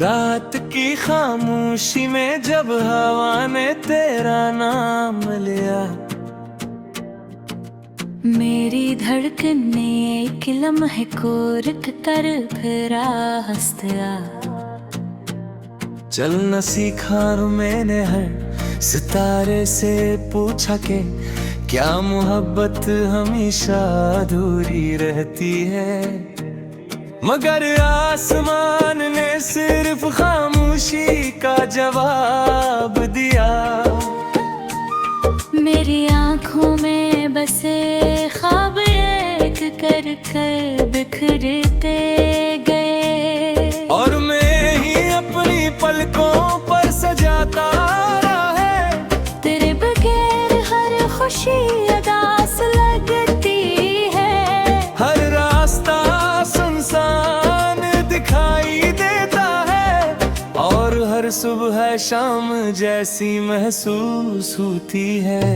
रात की खामोशी में जब हवा ने तेरा नाम लिया, मेरी धड़कने एक लम्हे को रुक कर फिर हंस दिया। चलना सीखा मैंने हर सितारे से पूछा के क्या मोहब्बत हमेशा अधूरी रहती है, मगर आसमान ने सिर्फ खामोशी का जवाब दिया। मेरी आँखों में बसे ख्वाब एक कर कर बिखरते गए, और मैं ही अपनी पलकों पर सजाता रहा है। तेरे बगैर हर खुशी उदास लगती है, हर रास्ता सुनसान दिखाई देता है, और हर सुबह शाम जैसी महसूस होती है।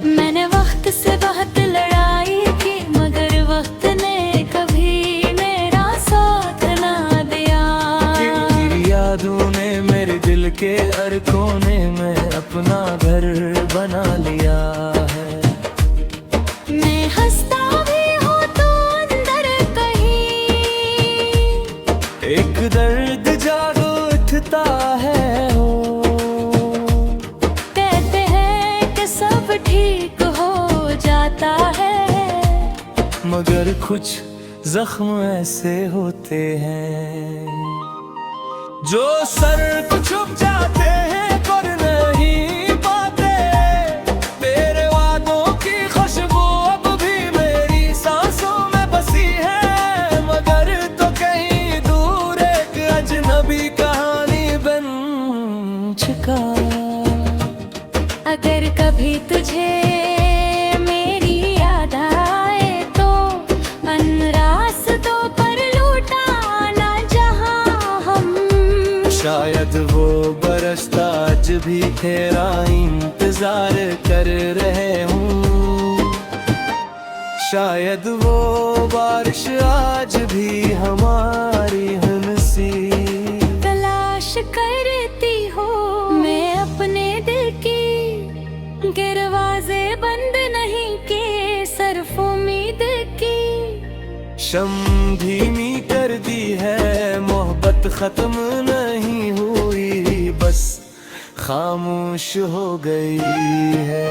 मैंने वक्त से बहुत लड़ाई की, मगर वक्त ने कभी मेरा साथ ना दिया। तेरी यादों ने मेरे दिल के हर कोने में अपना घर बना लिया है। मैं हंसता भी हूँ तो अंदर कहीं एक दर्द जाग उठता है हो, कहते हैं कि सब ठीक हो जाता है, मगर कुछ जख्म ऐसे होते हैं जो सर को छुप जाते हैं पर नहीं पाते। तेरे वादों की खुशबू अब भी मेरी सांसों में बसी है, मगर तो कहीं दूर एक अजनबी कहानी बन चुका। अगर कभी तुझे मेरी याद आए तो अन रास्तों पर लौटाना जहां हम। शायद वो बरसता आज भी तेरा इंतजार कर रहे हूँ, शायद वो बारिश आज भी हमारी हंसी तलाश करती हो। मैं अपने दिल की दरवाजे बंद नहीं के, सिर्फ उम्मीद की शम धीमी कर दी है। मोहब्बत खत्म नहीं हुई, बस खामोश हो गई है।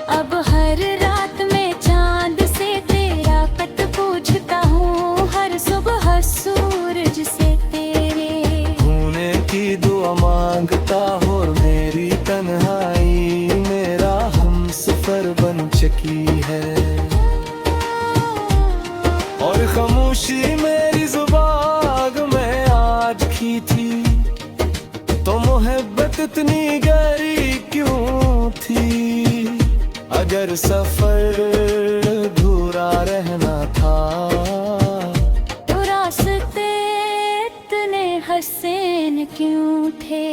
अब हर रात में चांद से तेरा पत पूछता हूँ, हर सुबह सूरज से तेरे होने की दुआ मांगता हो, और मेरी तन्हाई मेरा हमसफर बन चुकी है। और खामोशी मेरी जुबान में आज की थी, तो मोहब्बत इतनी गहरी क्यों थी। अगर सफर अधूरा रहना था तो रास्ते इतने हसीन क्यों थे।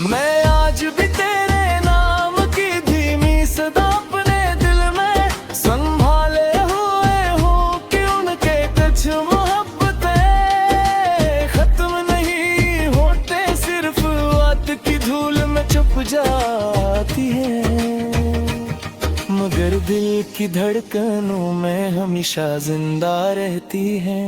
मैं आज भी तेरे नाम की धीमी सदा अपने दिल में संभाले हुए हूँ, कि उनके कुछ मोहब्बतें खत्म नहीं होते, सिर्फ वक्त की धूल में छुप जाती है, मगर दिल की धड़कनों में हमेशा जिंदा रहती है।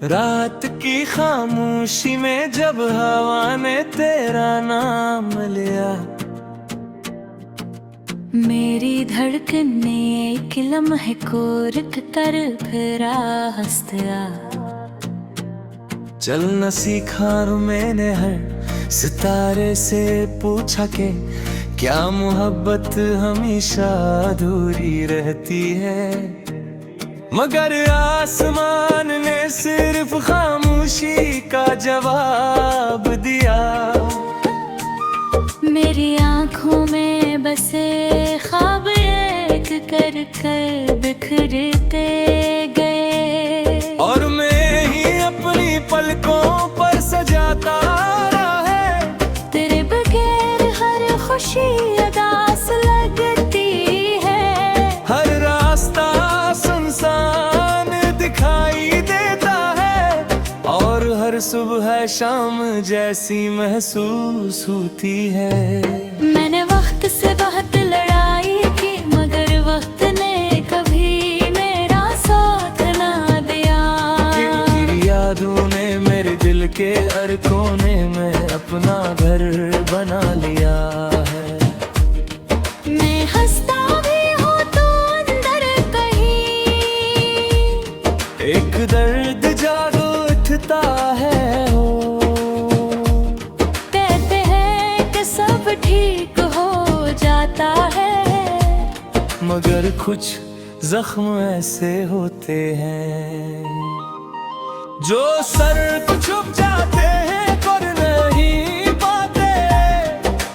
रात की खामोशी में जब हवा ने तेरा नाम लिया, मेरी धड़कने एक लम्हे को रुक कर फिर हंस दिया। चलना सीखा मैंने हर सितारे से पूछा के क्या मोहब्बत हमेशा अधूरी रहती है, मगर आसमान ने सिर्फ खामोशी का जवाब दिया। मेरी आँखों में बसे ख्वाब एक कर कर बिखरते गए, और मैं ही अपनी पलकों खुशी उदास लगती है। हर रास्ता सुनसान दिखाई देता है और हर सुबह शाम जैसी महसूस होती है। मैंने वक्त से बहुत लड़ाई की मगर वक्त ने कभी मेरा साथ ना दिया। तेरी यादों ने मेरे दिल के हर कोने में अपना घर बना लिया है। मैं हंसता भी हूँ तो अंदर कहीं एक दर्द जाग उठता है हो। कहते हैं कि सब ठीक हो जाता है मगर कुछ जख्म ऐसे होते हैं जो सर को छुप जाते हैं पर नहीं पाते।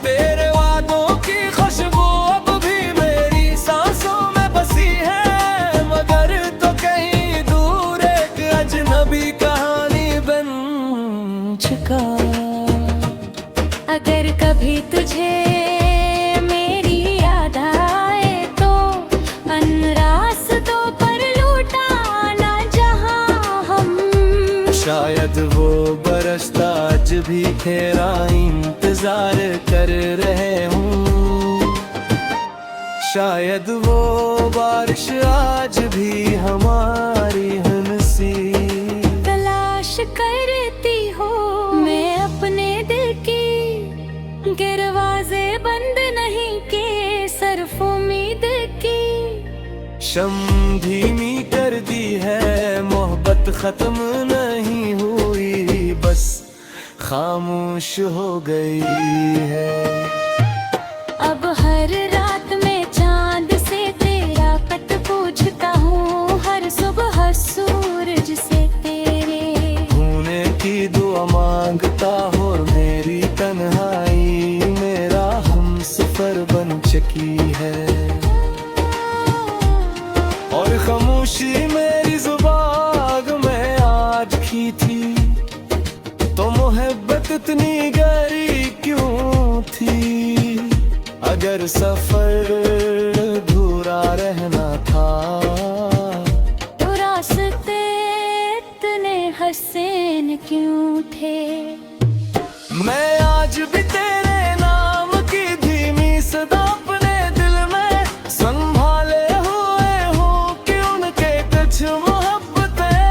तेरे वादों की खुशबू अब भी मेरी सांसों में बसी है मगर तो कहीं दूर एक अजनबी कहानी बन चुका। अगर कभी तुझे मेरी याद आए तो अन रास्तों पर लौटाना जहां हम। शायद वो बरसता आज भी तेरा इंतजार कर रहे हूँ। शायद वो बारिश आज भी हमारी हंसी तलाश करती हो। मैं अपने दिल की दरवाजे बंद नहीं के सिर्फ उम्मीद की। शम धीमी कर दी है मोहब्बत खत्म नहीं हुई बस खामोश हो गई है। अब हर रात में चांद से तेरा पत पूछता हूँ हर सुबह सूरज से तेरे होने की दुआ मांगता हो और मेरी तन्हाई मेरा हमसफर बन चुकी है। और खामोशी मेरी जुबान में आज की थी तो मोहब्बत इतनी गहरी क्यों थी। अगर सफर अधूरा रहना था तो रास्ते इतने हसीन क्यों थे। मैं आज भी तेरे नाम की धीमी सदा अपने दिल में संभाले हुए हूँ कि उनके कुछ मोहब्बतें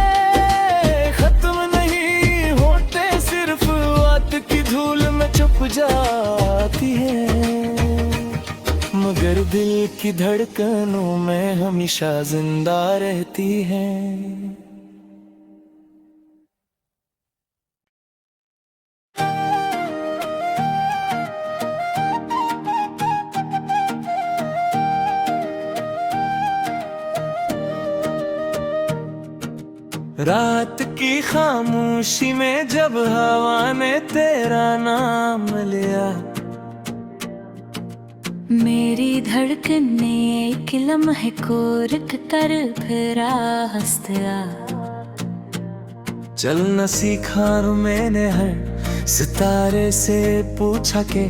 खत्म नहीं होते सिर्फ वक्त की धूल में छुप जाती है मगर दिल की धड़कनों में हमेशा जिंदा रहती है। रात की खामोशी में जब हवा ने तेरा नाम लिया मेरी धड़कन ने एक लम्हे को रुक कर फिर हंसता। चलना सीखा और मैंने हर सितारे से पूछा के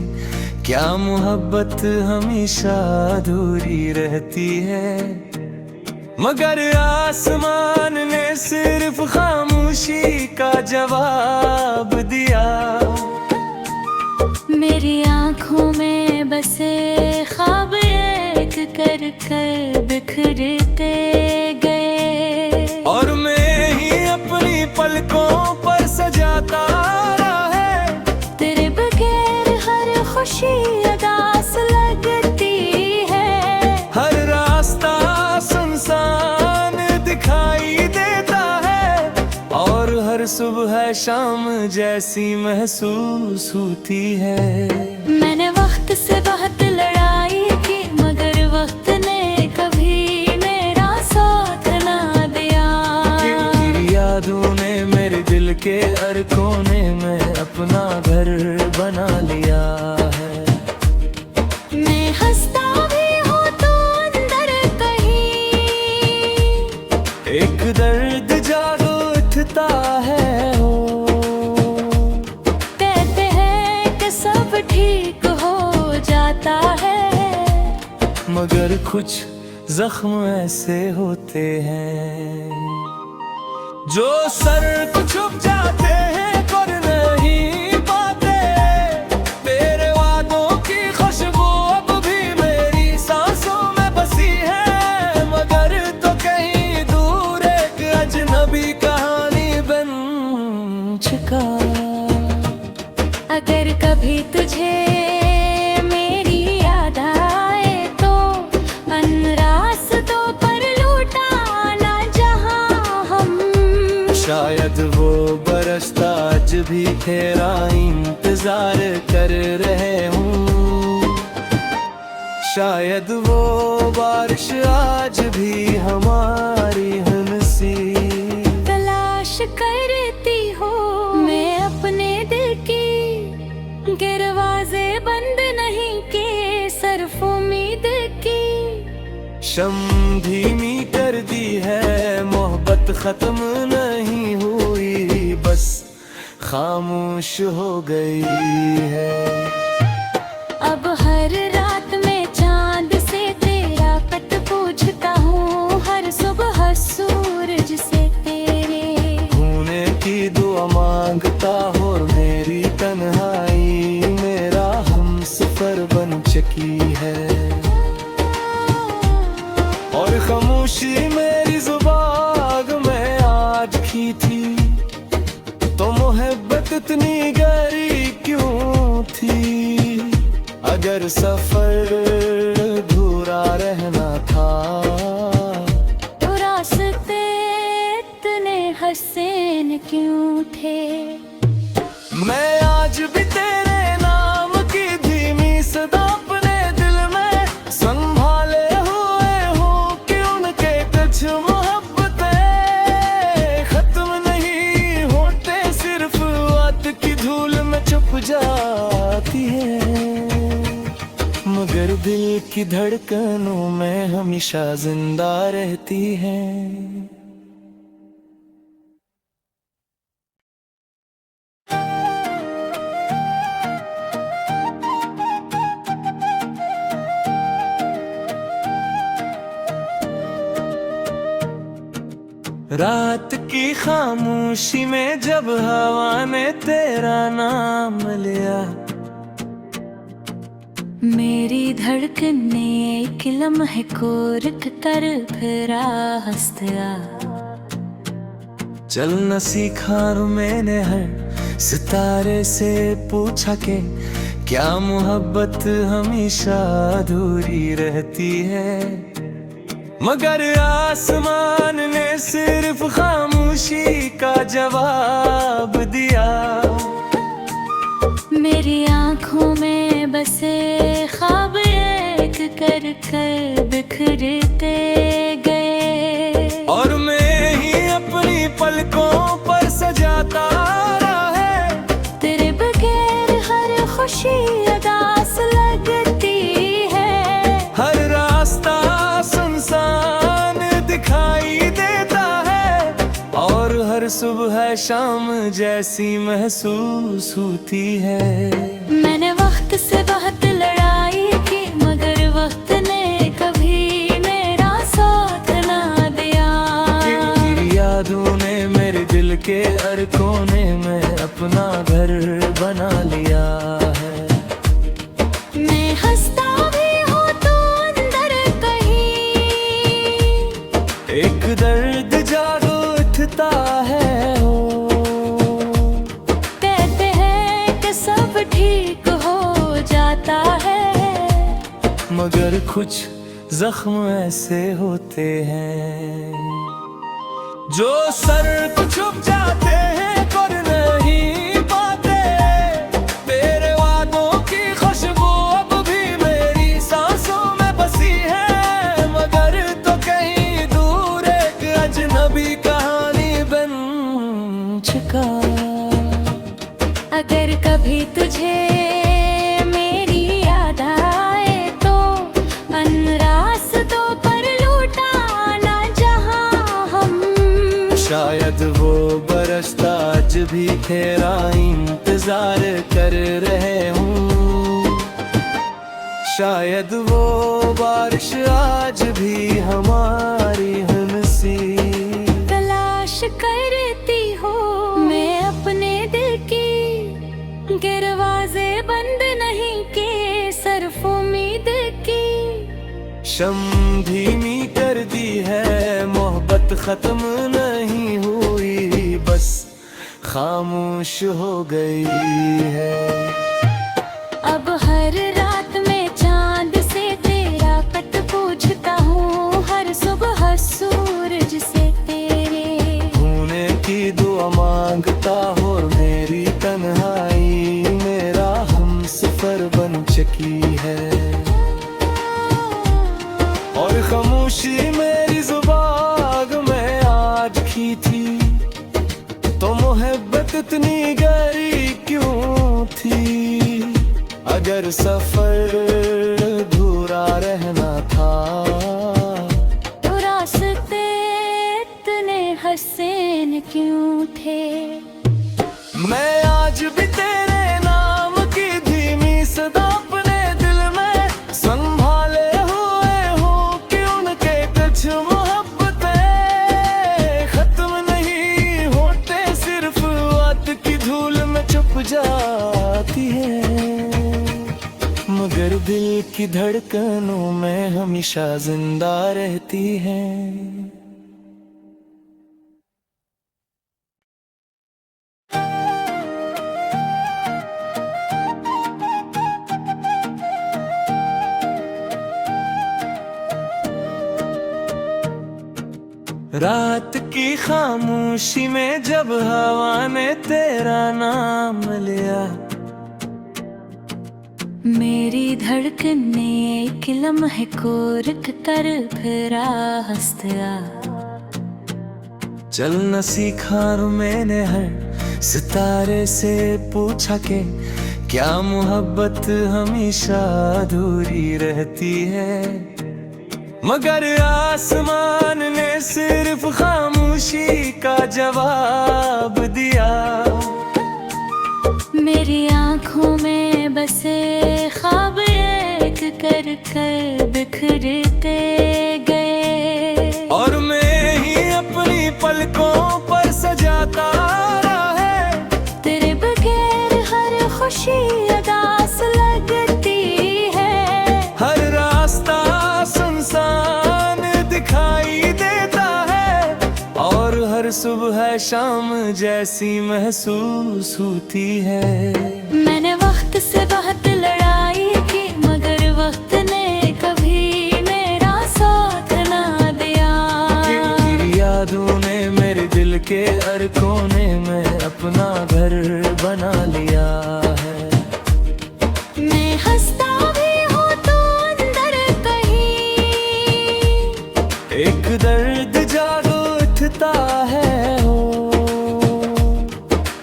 क्या मोहब्बत हमेशा अधूरी रहती है मगर आसमान ने सिर्फ खामोशी का जवाब दिया। मेरी आँखों में बसे ख्वाब एक कर कर बिखरते गए और मैं ही अपनी पलकों पर सजाता रहा है। तेरे बगैर हर खुशी उदास लगती है। हर रास्ता सुनसान दिखाई देता है और हर सुबह शाम जैसी महसूस होती है। मैंने वक्त से बहुत लड़ाई की मगर वक्त ने कभी मेरा साथ ना दिया। तेरी यादों ने मेरे दिल के हर कोने में अपना घर बना लिया है। मैं हंसता भी हूँ तो अंदर कहीं एक दर्द जाग उठता है हो। कहते हैं कि सब ठीक हो जाता जाता है, मगर कुछ जख्म ऐसे होते हैं जो सर को छुप जाते हैं, कर नहीं पाते। तेरे वादों की खुशबू अब भी मेरी सांसों में बसी है, मगर तो कहीं दूर एक अजनबी कहानी बन चुका। अगर कभी तुझे मेरी याद आए तो अन रास्तों पर लौटाना जहां हम। शायद वो बरसता आज भी तेरा इंतजार कर रहे हूँ, शायद वो बारिश आज भी हमारी हंसी तलाश करती हो मैं अपने दिल की, दरवाजे बंद नहीं के सिर्फ उम्मीद की। शम धीमी कर दी है, मोहब्बत खत्म नहीं हुई, बस खामोश हो गई है। अब हर रात में चांद से तेरा पत पूछता हूँ, हर सुबह सूरज से तेरे होने की दुआ मांगता हो, और मेरी तन्हाई मेरा हमसफर बन चुकी है। और खामोशी मेरी जुबान में आज की थी, तो मोहब्बत इतनी गहरी क्यों थी। अगर सफर अधूरा रहना था, तो रास्ते इतने हसीन क्यों थे। मैं आज भी तेरे नाम की धीमी सदा अपने दिल में संभाले हुए हूँ, कि उनके कुछ मोहब्बतें खत्म नहीं होते, सिर्फ वक्त की धूल में छुप जाती है, मगर दिल की धड़कनों में हमेशा जिंदा रहती है। रात की खामोशी में जब हवा ने तेरा नाम लिया, मेरी धड़कन ने एक लम्हे को रुक कर फिर हंसता। चलना सीखा और मैंने हर सितारे से पूछा कि क्या मोहब्बत हमेशा अधूरी रहती है, मगर आसमान ने सिर्फ खामोशी का जवाब दिया। मेरी आँखों में बसे ख्वाब एक कर कर बिखरते गए, और मैं ही अपनी पलकों पर सजाता रहा है। तेरे बगैर हर खुशी उदास लगती है, हर रास्ता सुनसान दिखाई देता है, और हर सुबह शाम जैसी महसूस होती है। मैंने वक्त से बहुत लड़ाई की, मगर वक्त ने कभी मेरा साथ ना दिया। तेरी यादों ने मेरे दिल के हर कोने में अपना घर बना लिया है। मैं हंसता भी हूँ तो अंदर कहीं एक दर्द जाग उठता है, कहते हैं कि सब ठीक हो जाता है, मगर कुछ जख्म ऐसे होते हैं जो सर को छुप जाते हैं, कर नहीं पाते। तेरे वादों की खुशबू अब भी मेरी सांसों में बसी है, मगर तो कहीं दूर एक अजनबी कहानी बन चुका। अगर कभी तुझे मेरी याद आए तो अन रास्तों पर लौटाना जहां हम। शायद वो बरसता आज भी तेरा इंतजार कर रहे हूँ, शायद वो बारिश आज भी हमारी हंसी तलाश करती हो मैं अपने दिल की, दरवाजे बंद नहीं के सिर्फ उम्मीद की। शम धीमी कर दी है मोहब्बत खत्म नहीं हुई, बस खामोश हो गई है। अब हर रात में चांद से तेरा पत पूछता हूँ, हर सुबह सूरज से तेरे होने की दुआ मांगता हो, और मेरी तन्हाई मेरा हमसफर बन चुकी है। और खामोशी मेरी जुबान में आज की थी, तो मोहब्बत इतनी गहरी क्यों थी। अगर सफर अधूरा रहना था, तो रास्ते इतने हसीन क्यों थे। मैं आज भी तेरे नाम की धीमी सदा अपने दिल में संभाले हुए हूँ, कि उनके कुछ मोहब्बतें खत्म नहीं होते, सिर्फ वक्त की धूल में छुप जाती है। मगर दिल की धड़कनों में हमेशा जिंदा रहती है। रात की खामोशी में जब हवा ने तेरा नाम लिया, मेरी धड़कन ने एक लम्हे को रुक कर फिर हंस दिया। चलना सीखा और मैंने हर सितारे से पूछा के क्या मोहब्बत हमेशा अधूरी रहती है। मगर आसमान ने सिर्फ खामोशी का जवाब दिया। मेरी आँखों में बसे ख्वाब एक कर कर बिखरते गए, और मैं ही अपनी पलकों पर सजाता रहा है। तेरे बगैर हर खुशी उदास लगती है, हर रास्ता सुनसान दिखाई देता है, और हर सुबह शाम जैसी महसूस होती है। मैंने वक्त से बहुत लड़ाई की, मगर वक्त ने कभी मेरा साथ ना दिया। तेरी यादों ने मेरे दिल के हर कोने में अपना घर बना लिया है। मैं हंसता भी हूँ तो अंदर कहीं एक दर्द जाग उठता है।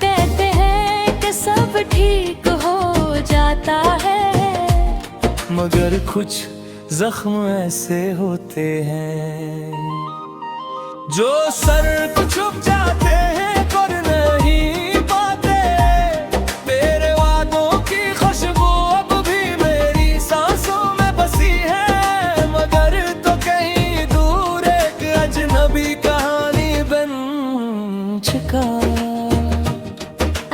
कहते हैं कि सब ठीक हो जाता है, मगर कुछ जख्म ऐसे होते हैं जो सर को छुप जाते हैं, पर नहीं पाते। तेरे वादों की खुशबू अब भी मेरी सांसों में बसी है, मगर तो कहीं दूर एक अजनबी कहानी बन चुका।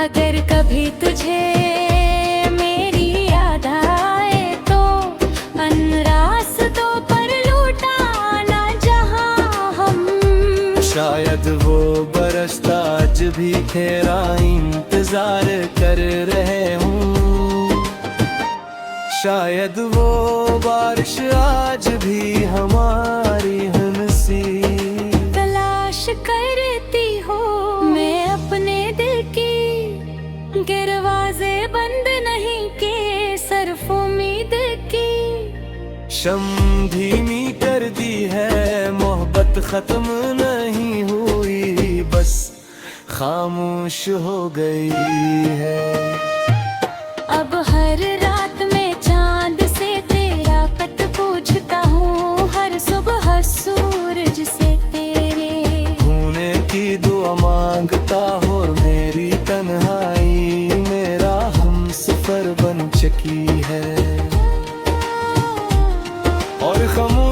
अगर कभी तुझे मेरी याद आए तो अन रास्तों पर लौटाना जहां हम। शायद वो बरसता आज भी तेरा इंतजार कर रहे हूँ। शायद वो बारिश आज भी हमारी हंसी तलाश करती हो मैं अपने दिल की, दरवाजे बंद नहीं के सिर्फ उम्मीद की। शम धीमी कर दी है मोहब्बत खत्म नहीं हुई, बस खामोश हो गई है। अब हर रात में चांद से तेरा पत पूछता हूँ, हर सुबह सूरज से तेरे होने की दुआ मांगता हो, और मेरी तन्हाई मेरा हमसफर बन चुकी है।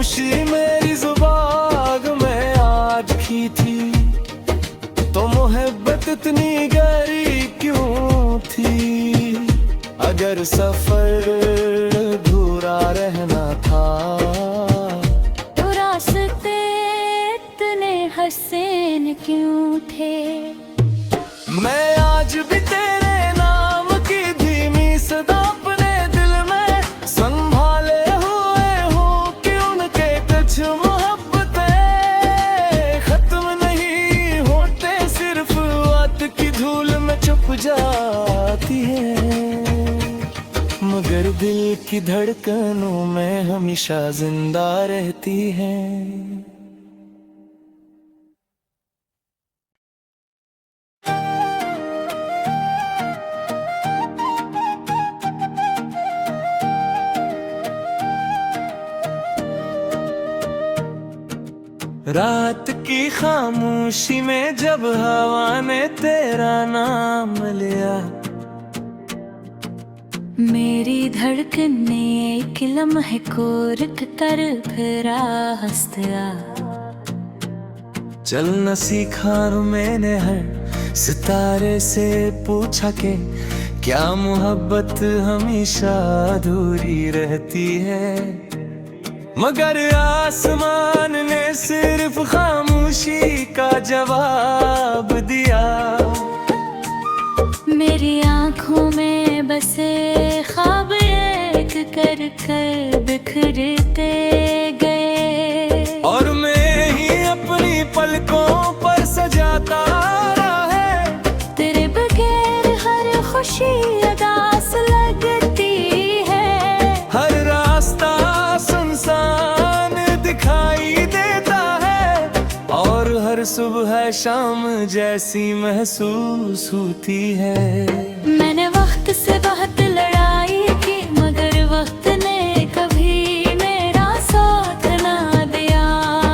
खामोशी मेरी जुबान में आज की थी, तो मोहब्बत इतनी गहरी क्यों थी। अगर सफर अधूरा रहना था, तो रास्ते इतने हसीन क्यों थे। मैं आज भी तेरे नाम की धीमी सदा अपने दिल में संभाले हुए हूँ कि उनके कुछ मोहब्बतें खत्म नहीं होते, सिर्फ वक्त की धूल में छुप जाती है, मगर दिल की धड़कनों में हमेशा जिंदा रहती है। रात की खामोशी में जब हवा ने तेरा नाम लिया, मेरी धड़कन ने एक लम्हे को रुक कर फिर हंस दिया। चलना सीखा मैंने हर सितारे से पूछा के क्या मोहब्बत हमेशा अधूरी रहती है, मगर आसमान ने सिर्फ खामोशी का जवाब दिया। मेरी आँखों में बसे ख्वाब एक कर कर बिखरते गए, और मैं ही अपनी पलकों पर सजाता रहा है। तेरे बगैर हर खुशी अदास लगती है, हर रास्ता सुनसान दिखाई देता है, और हर सुबह शाम जैसी महसूस होती है। मैंने वक्त से बहुत लड़ाई की, मगर वक्त ने कभी मेरा साथ ना दिया।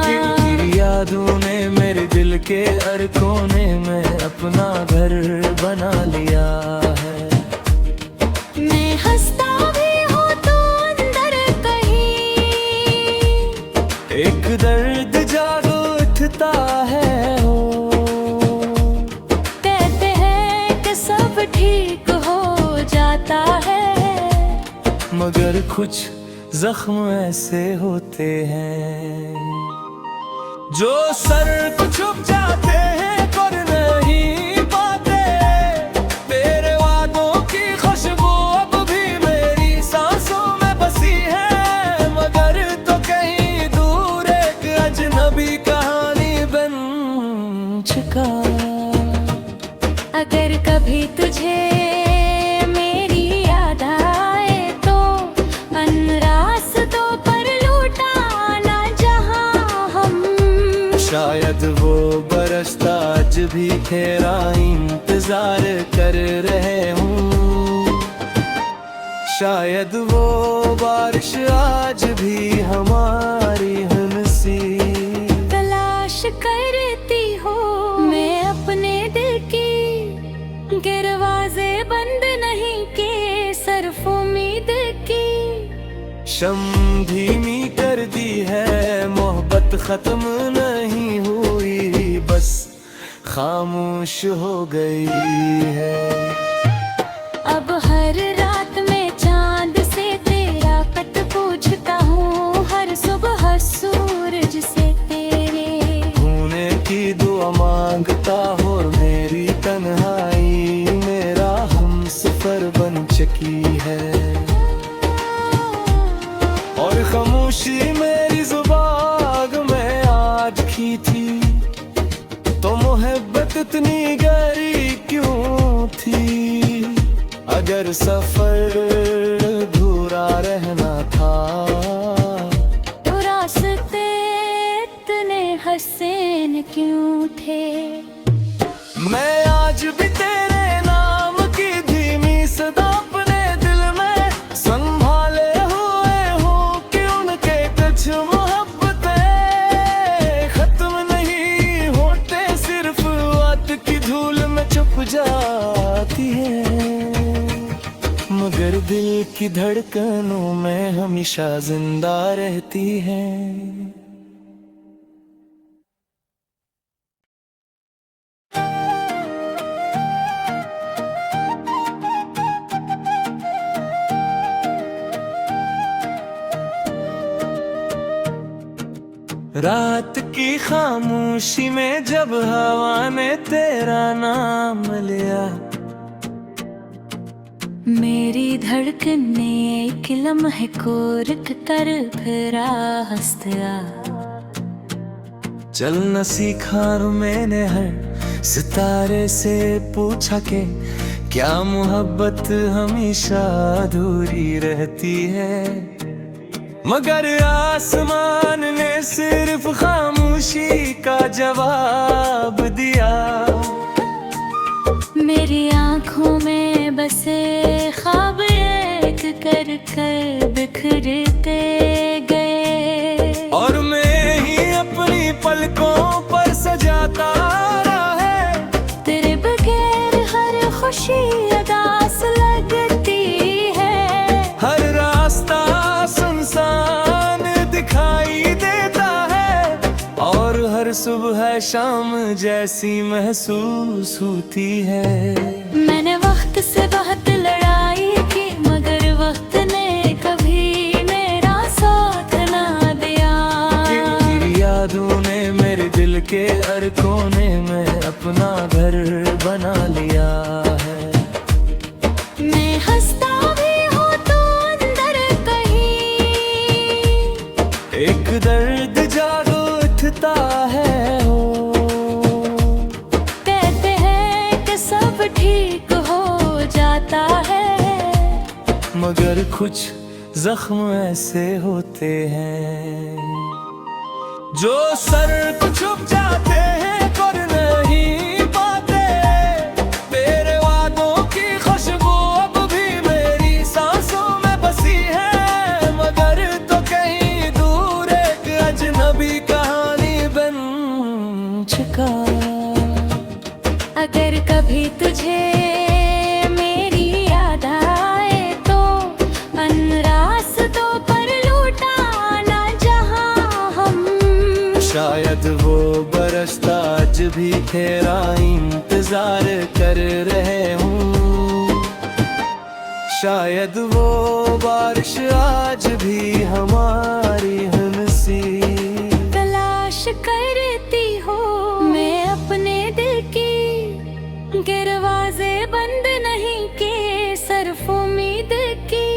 तेरी यादों ने मेरे दिल के हर कोने में अपना घर बना लिया है। मैं हंसता भी हूँ तो अंदर कहीं एक दर्द जाग उठता है हो, कहते हैं कि सब ठीक हो जाता है, मगर कुछ जख्म ऐसे होते हैं जो सर को छुप जाते हैं पर नहीं पाते। तेरे वादों की खुशबू अब भी मेरी सांसों में बसी है, मगर तो कहीं दूर एक अजनबी कहानी बन चुका। अगर कभी तुझे मेरी याद आए तो अन रास्तों पर लौटाना जहां हम। शायद वो बरसता आज भी तेरा इंतजार कर रहे हूँ, शायद वो बारिश आज भी हमारी हंसी तलाश करती हो। मैं अपने दिल की दरवाजे बंद नहीं के, सिर्फ उम्मीद की शम धीमी कर दी है, मोहब्बत खत्म नहीं हुई, बस खामोश हो गई है। अब हर रात में चांद से तेरा पत पूछता हूँ, हर सुबह सूरज से तेरे होने की दुआ मांगता हो, मेरी तन्हाई मेरा हमसफर बन चुकी है। और खामोशी मेरी जुबान में आज की थी, तो मोहब्बत इतनी गहरी क्यों थी। अगर सफर अधूरा रहना था, तो रास्ते इतने हसीन क्यों थे। मैं आज भी तेरे नाम की धीमी सदा अपने दिल में संभाले हुए हूँ कि उनके कुछ मोहब्बतें खत्म नहीं होते, सिर्फ वक्त की धूल में छुप जाती है, मगर दिल की धड़कनों में हमेशा जिंदा रहती है। रात की खामोशी में जब हवा ने तेरा नाम लिया, मेरी धड़कन ने एक लम्हे को रुक कर फिर हंस दिया। चलना सीखा और मैंने हर सितारे से पूछा के क्या मोहब्बत हमेशा अधूरी रहती है, मगर आसमान ने सिर्फ खामोशी का जवाब दिया। मेरी आंखों में बसे ख्वाब एक कर कर बिखरते गए, और मैं ही अपनी पलकों पर सजाता रहा है। तेरे बगैर हर खुशी अदास लगती है, हर रास्ता सुनसान दिखाई देता है, और हर सुबह शाम जैसी महसूस होती है। मैंने वक्त से बहुत लड़ाई की, मगर वक्त ने कभी मेरा साथ ना दिया। तेरी यादों ने मेरे दिल के हर कोने में अपना घर बना लिया है। मैं हंसता भी हूँ तो अंदर कहीं एक दर्द जाग उठता है। कहते हैं कि सब ठीक हो जाता है, मगर कुछ जख्म ऐसे होते हैं जो सर को छुप जाते हैं, कर नहीं पाते। तेरे वादों की खुशबू अब भी मेरी सांसों में बसी है, मगर तो कहीं दूर एक अजनबी कहानी बन चुका। अगर कभी तुझे मेरी याद आए तो अन रास्तों पर लौटाना जहां हम। शायद वो बरसता आज भी तेरा इंतजार कर रहे हूँ, शायद वो बारिश आज भी हमारी हंसी तलाश करती हो। मैं अपने दिल की दरवाजे बंद नहीं के, सिर्फ उम्मीद की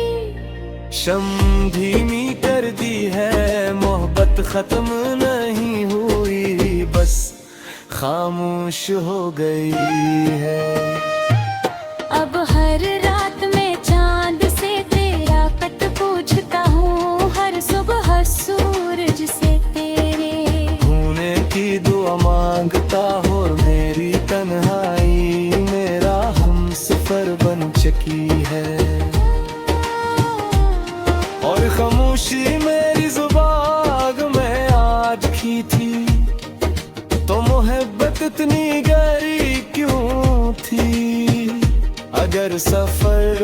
शम धीमी कर दी है। मोहब्बत खत्म नहीं हुई, बस खामोश हो गई है। अब हर रात में चांद से तेरा पत पूछता हूँ, हर सुबह सूरज से तेरे होने की दुआ मांगता हो। मेरी तन्हाई मेरा हमसफर बन चुकी है, और खामोशी मेरी जुबान में आज की थी, तो मोहब्बत इतनी गहरी क्यों थी। अगर सफर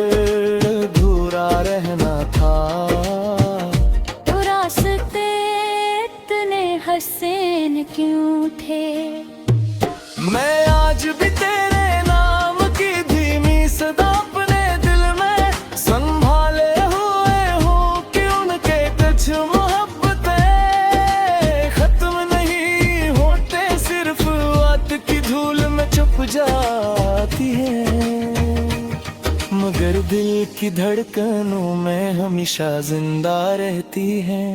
अधूरा रहना था तो रास्ते इतने हसीन क्यों थे। मैं आज भी तेरे नाम की धीमी सदा अपने दिल में संभाले हुए हूँ, कि उनके कुछ मोहब्बतें खत्म नहीं होते, सिर्फ वक्त की धूल में छुप जाती है, मगर दिल की धड़कनों में हमेशा जिंदा रहती है।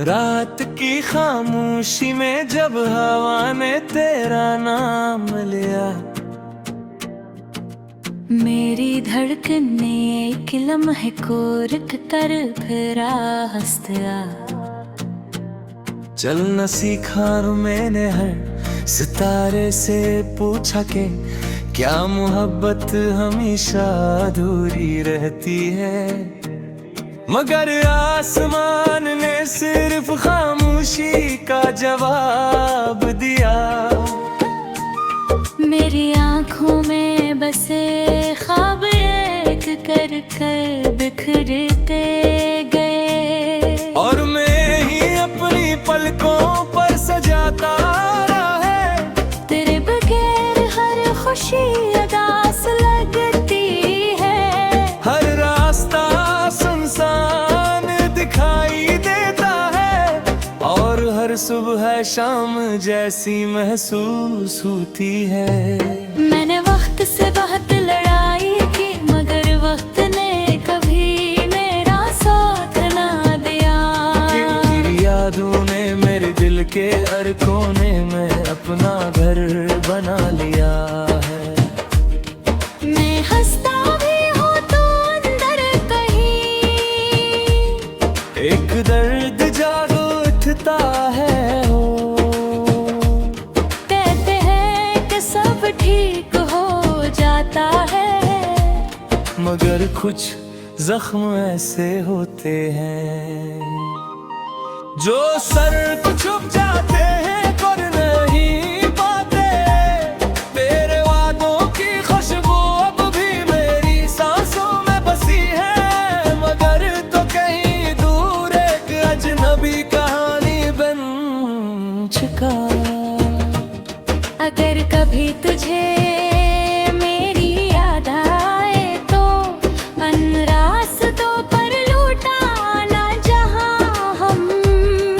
रात की खामोशी में जब हवा ने तेरा नाम लिया, मेरी धड़कन ने एक लम्हे को रुक कर फिर हंस दिया। चलना सीखा और मैंने हर सितारे से पूछा के क्या मोहब्बत हमेशा अधूरी रहती है। मगर आसमान ने सिर्फ खामोशी का जवाब दिया। मेरी आँखों में बसे ख्वाब एक कर कर बिखरते गए, और मैं ही अपनी पलकों पर सजाता रहा। तेरे बगैर हर खुशी उदास लगती है। हर रास्ता सुनसान दिखाई देता है, और हर सुबह शाम जैसी महसूस होती है। मैंने वक्त से बहुत लड़ाई की, मगर वक्त ने कभी मेरा साथ ना दिया। तेरी यादों ने मेरे दिल के हर कोने में अपना घर बना लिया है। मैं हंसता भी हूँ तो अंदर कहीं एक दर्द जाग उठता है। कहते हैं कि सब ठीक हो जाता है, मगर कुछ जख्म ऐसे होते हैं जो सर को छुप जाते हैं पर नहीं पाते। तेरे वादों की खुशबू अब भी मेरी सांसों में बसी है, मगर तो कहीं दूर एक अजनबी कहानी बन चुका। अगर कभी तुझे मेरी याद आए तो अन रास्तों पर लौटाना जहां हम।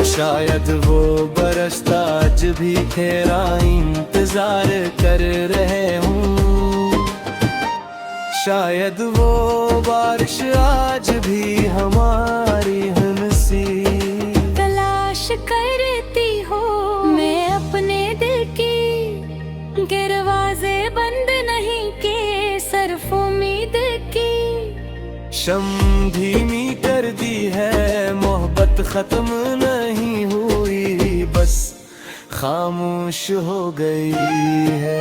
शायद वो बरसता आज भी तेरा इंतजार कर रहे हूँ। शायद वो बारिश आज भी हमारी हंसी तलाश करती हो। मैं अपने दिल की दरवाजे बंद नहीं किए, सिर्फ उम्मीद की शम धीमी कर दी है। मोहब्बत खत्म नहीं हुई, बस खामोश हो गई है।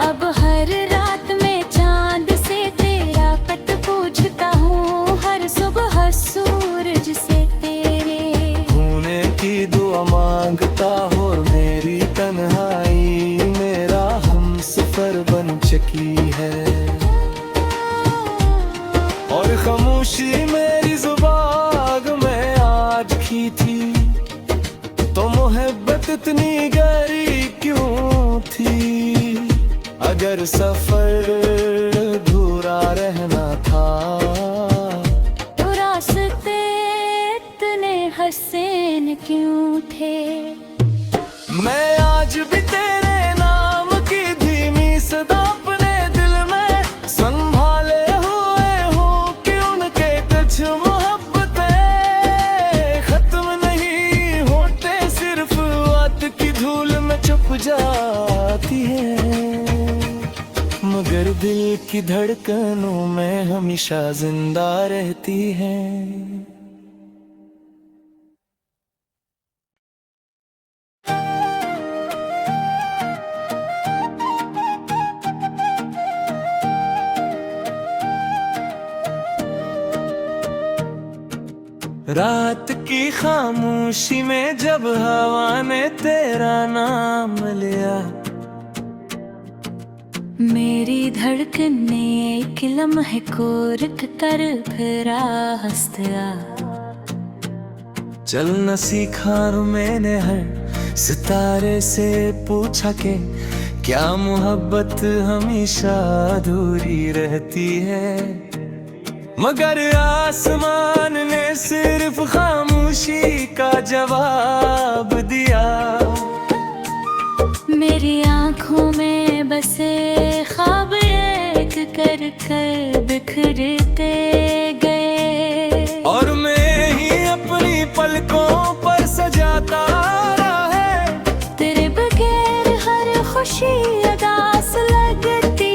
अब हर रात में चांद से तेरा पत पूछता हूँ, हर सुबह सूरज से तेरे होने की दुआ मांगता हो। मेरी तन्हाई मेरा हमसफर बन चुकी है, और खामोशी मेरी जुबान में आज की थी। तो मोहब्बत इतनी गहरी क्यों थी। अगर सफर अधूरा रहना था तो रास्ते इतने हसीन क्यों थे। मैं आज भी तेरे नाम की धीमी सदा अपने दिल में संभाले हुए हूँ कि उनके कुछ मोहब्बतें खत्म नहीं होते, सिर्फ वक्त की धूल में छुप जाती है। मगर दिल की धड़कनों में हमेशा जिंदा रहती है। रात की खामोशी में जब हवा ने तेरा नाम लिया, मेरी धड़कन ने एक लम्हे को रुक कर फिर हंस दिया। चलना सीखा मैंने हर सितारे से पूछा के क्या मोहब्बत हमेशा अधूरी रहती है। मगर आसमान ने सिर्फ खामोशी का जवाब दिया। मेरी आँखों में बसे ख्वाब एक कर कर बिखरते गए, और मैं ही अपनी पलकों पर सजाता रहा। तेरे बगैर हर खुशी उदास लगती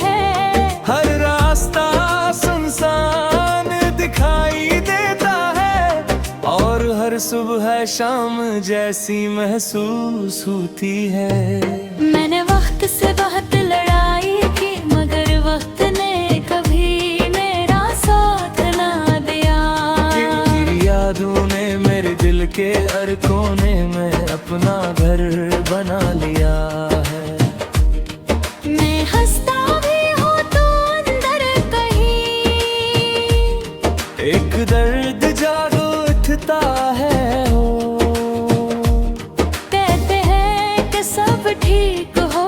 है। हर रास्ता सुनसान दिखाई देता है, और हर सुबह शाम जैसी महसूस होती है। मैंने वक्त से बहुत के हर कोने में अपना घर बना लिया है। मैं हंसता भी हूँ तो अंदर कहीं एक दर्द जाग उठता है हो। कहते हैं कि सब ठीक हो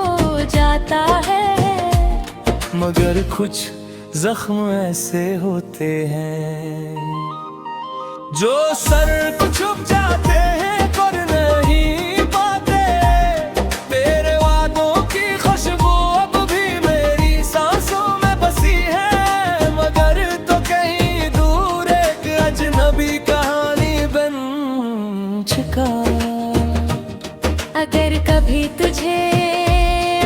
जाता है, मगर कुछ जख्म ऐसे होते हैं जो सर को छुप जाते हैं पर नहीं पाते। तेरे वादों की खुशबू अब भी मेरी सांसों में बसी है, मगर तो कहीं दूर एक अजनबी कहानी बन चुका। अगर कभी तुझे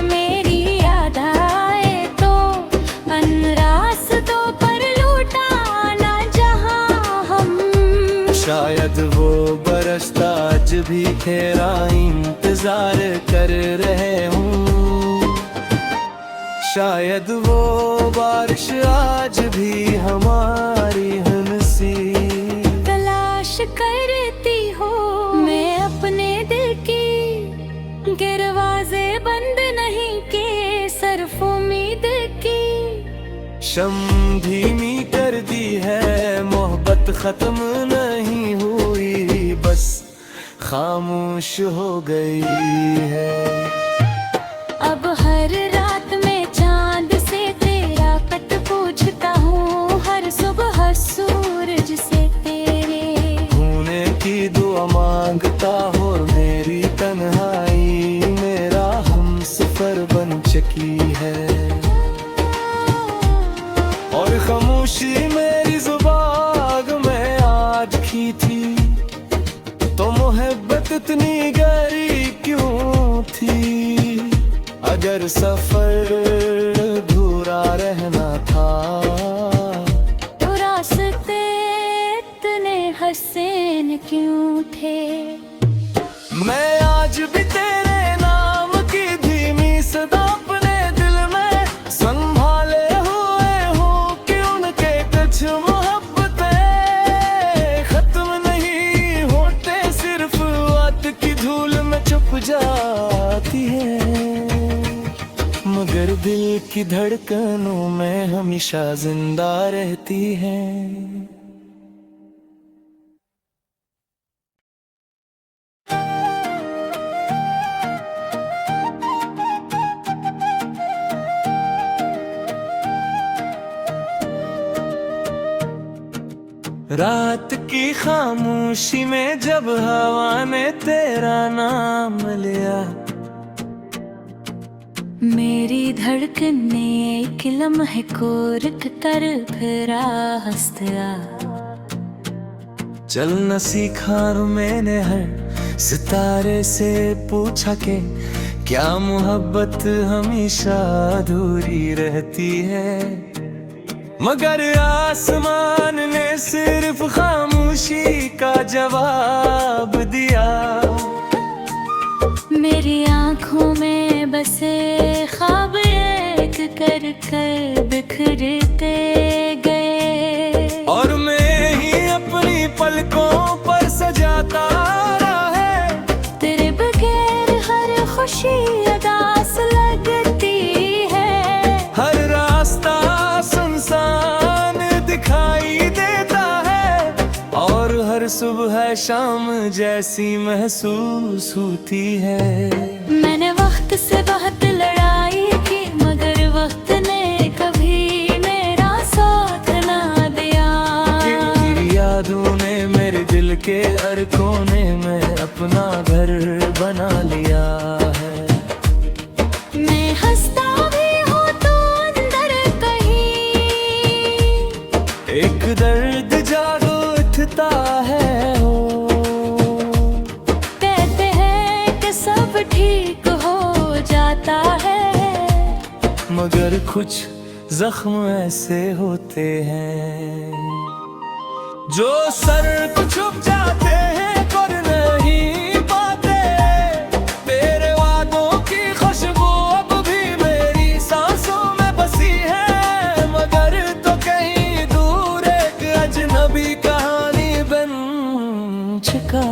मेरी याद आए तो अन रास्तों पर लौटाना जहां हम। शायद वो बरसता आज भी तेरा इंतजार कर रहे हूँ। शायद वो बारिश आज भी हमारी हंसी तलाश करती हो। मैं अपने दिल की दरवाजे बंद नहीं के, सिर्फ उम्मीद की शम धीमी कर दी है। मोहब्बत खत्म नहीं हुई, बस खामोश हो गई है। अब हर रात में चांद से तेरा पत पूछता हूँ, हर सुबह सूरज से तेरे होने की दुआ मांगता हो। मेरी तन्हाई मेरा हमसफर बन चुकी है, और खामोशी मेरी जुबान में आज की थी। तो मोहब्बत इतनी गहरी क्यों थी? अगर सफर अधूरा रहना था तो रास्ते इतने हसीन क्यों थे? मैं आज भी तेरे नाम की धीमी सदा अपने दिल में संभाले हुए हूँ कि उनके कुछ मोहब्बतें खत्म नहीं होते, सिर्फ वक्त की धूल में छुप जाती है, मगर दिल की धड़कनों में हमेशा जिंदा रहती है। रात की खामोशी में जब हवा ने तेरा नाम लिया, मेरी धड़कने एक लम्हे को रुक कर फिर हंस दिया। चलना सीखा मैंने हर सितारे से पूछा के क्या मोहब्बत हमेशा अधूरी रहती है, मगर आसमान ने सिर्फ खामोशी का जवाब दिया। मेरी आँखों में बसे ख्वाब एक कर कर बिखरते गए, और मैं ही अपनी पलकों पर सजाता रहा है। तेरे बगैर हर खुशी अदास लगती है, हर रास्ता सुनसान दिखाई देता है, और हर सुबह शाम जैसी महसूस होती है। मैंने वक्त से बहुत लड़ाई की, मगर वक्त ने कभी मेरा साथ ना दिया। तेरी यादों ने मेरे दिल के हर कोने में अपना घर बना लिया है। मैं हंसता भी हूँ तो अंदर कहीं एक दर्द जाग उठता है हो। कहते हैं कि सब ठीक हो जाता है, मगर कुछ जख्म ऐसे होते हैं जो सर को छुप जाते हैं पर नहीं पाते। तेरे वादों की खुशबू अब भी मेरी सांसों में बसी है, मगर तो कहीं दूर एक अजनबी कहानी बन चुका।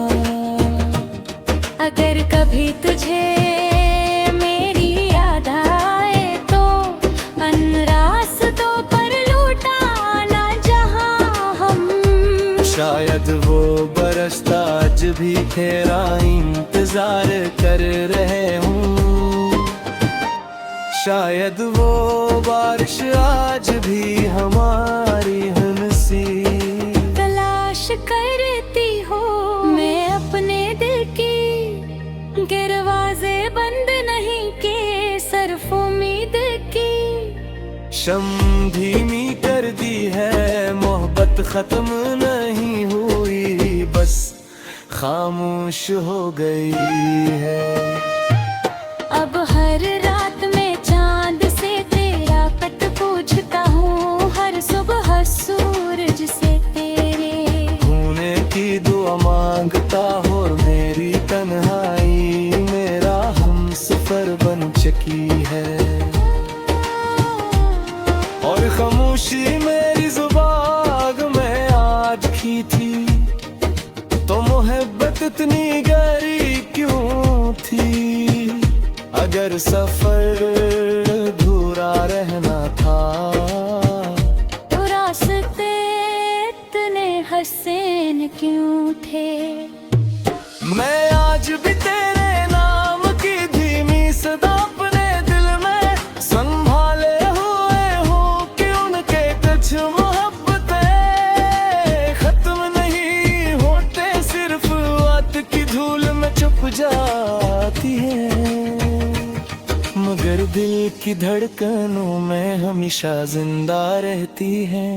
शायद वो बरसता आज भी तेरा इंतजार कर रहे हूँ, शायद वो बारिश आज भी हमारी हंसी तलाश करती हो मैं अपने दिल की, दरवाजे बंद नहीं के सिर्फ उम्मीद की। शम धीमी कर दी है मोहब्बत खत्म नहीं हुई, बस खामोश हो गई है। अब हर रात में चांद से तेरा पत पूछता हूँ, हर सुबह सूरज से तेरे होने की दुआ मांगता हो, मेरी तन्हाई मेरा हमसफर बन चुकी है। और खामोशी मेरी जुबान में आज की थी, तो मोहब्बत इतनी गहरी क्यों थी। अगर सफर अधूरा रहना था, तो रास्ते इतने हसीन क्यों थे। मैं आज भी तेरे नाम की धीमी सदा अपने दिल में संभाले हुए हूँ कि उनके कुछ मोहब्बतें खत्म नहीं होते, सिर्फ बात की धूल में छुप जाती है, मगर दिल की धड़कनों में हमेशा जिंदा रहती है।